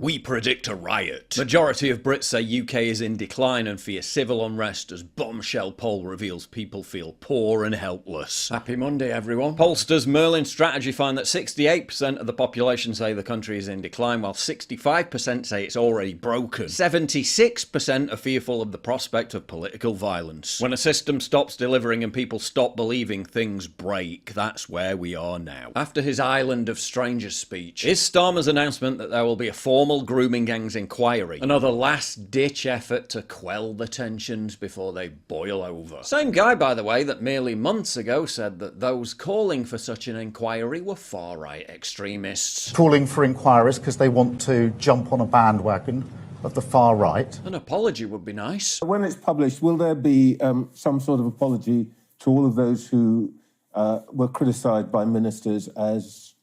We predict a riot. Majority of Brits say UK is in decline and fear civil unrest as bombshell poll reveals people feel poor and helpless. Happy Monday, everyone. Pollsters Merlin Strategy find that 68% of the population say the country is in decline, while 65% say it's already broken. 76% are fearful of the prospect of political violence. When a system stops delivering and people stop believing, things break. That's where we are now. After his Island of Strangers speech, is Starmer's announcement that there will be a formal grooming gangs inquiry another last-ditch effort to quell the tensions before they boil over? Same guy, by the way, that merely months ago said that those calling for such an inquiry were far-right extremists. Calling for inquiries because they want to jump on a bandwagon of the far right. An apology would be nice. When it's published, will there be some sort of apology to all of those who were criticised by ministers as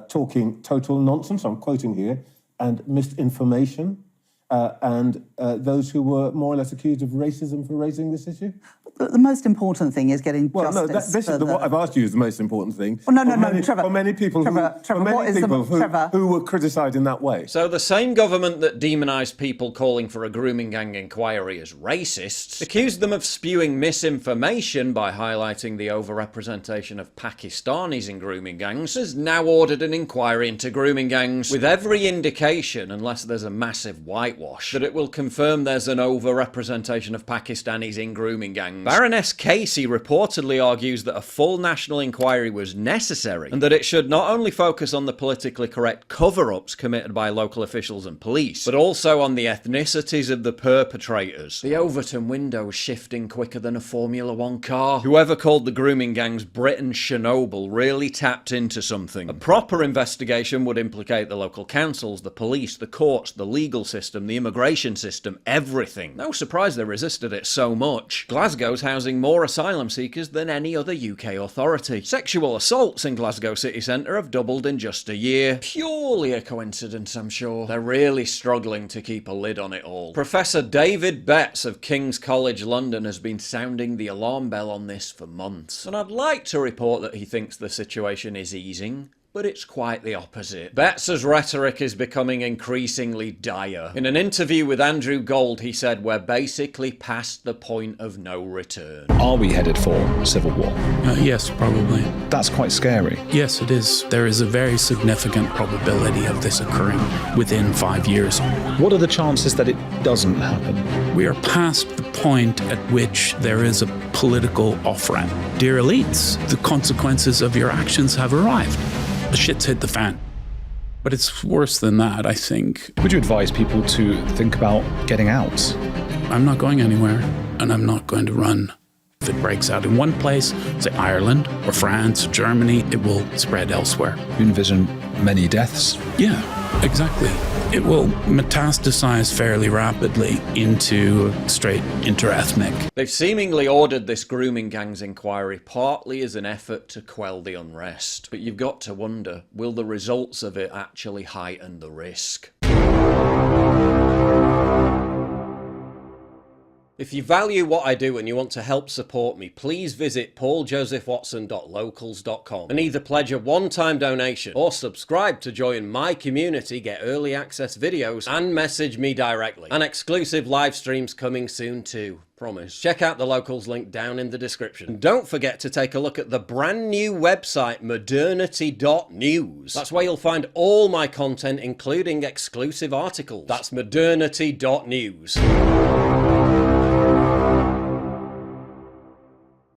talking total nonsense, I'm quoting here, and misinformation, and those who were more or less accused of racism for raising this issue? The most important thing is getting well, justice. No, this is what I've asked you is the most important thing. Well, no, Trevor. For many people, who were criticised in that way. So the same government that demonised people calling for a grooming gang inquiry as racists accused them of spewing misinformation by highlighting the overrepresentation of Pakistanis in grooming gangs, has now ordered an inquiry into grooming gangs, with every indication, unless there's a massive whitewash, that it will confirm there's an overrepresentation of Pakistanis in grooming gangs. Baroness Casey reportedly argues that a full national inquiry was necessary, and that it should not only focus on the politically correct cover-ups committed by local officials and police, but also on the ethnicities of the perpetrators. The Overton window's shifting quicker than a Formula 1 car. Whoever called the grooming gangs Britain Chernobyl really tapped into something. A proper investigation would implicate the local councils, the police, the courts, the legal system, the immigration system, everything. No surprise they resisted it so much. Glasgow's housing more asylum seekers than any other UK authority. Sexual assaults in Glasgow city centre have doubled in just a year. Purely a coincidence, I'm sure. They're really struggling to keep a lid on it all. Professor David Betts of King's College London has been sounding the alarm bell on this for months, and I'd like to report that he thinks the situation is easing, but it's quite the opposite. Betts' rhetoric is becoming increasingly dire. In an interview with Andrew Gold, he said, "We're basically past the point of no return." Are we headed for civil war? Yes, probably. That's quite scary. Yes, it is. There is a very significant probability of this occurring within 5 years. What are the chances that it doesn't happen? We are past the point at which there is a political off-ramp. Dear elites, the consequences of your actions have arrived. The shit's hit the fan. But it's worse than that, I think. Would you advise people to think about getting out? I'm not going anywhere, and I'm not going to run. If it breaks out in one place, say Ireland or France or Germany, it will spread elsewhere. You envision many deaths? Yeah, exactly. It will metastasize fairly rapidly into straight interethnic. They've seemingly ordered this grooming gangs inquiry partly as an effort to quell the unrest. But you've got to wonder, will the results of it actually heighten the risk? If you value what I do and you want to help support me, please visit pauljosephwatson.locals.com and either pledge a one-time donation or subscribe to join my community, get early access videos, and message me directly. And exclusive live streams coming soon too. Promise. Check out the Locals link down in the description. And don't forget to take a look at the brand new website modernity.news. That's where you'll find all my content, including exclusive articles. That's modernity.news.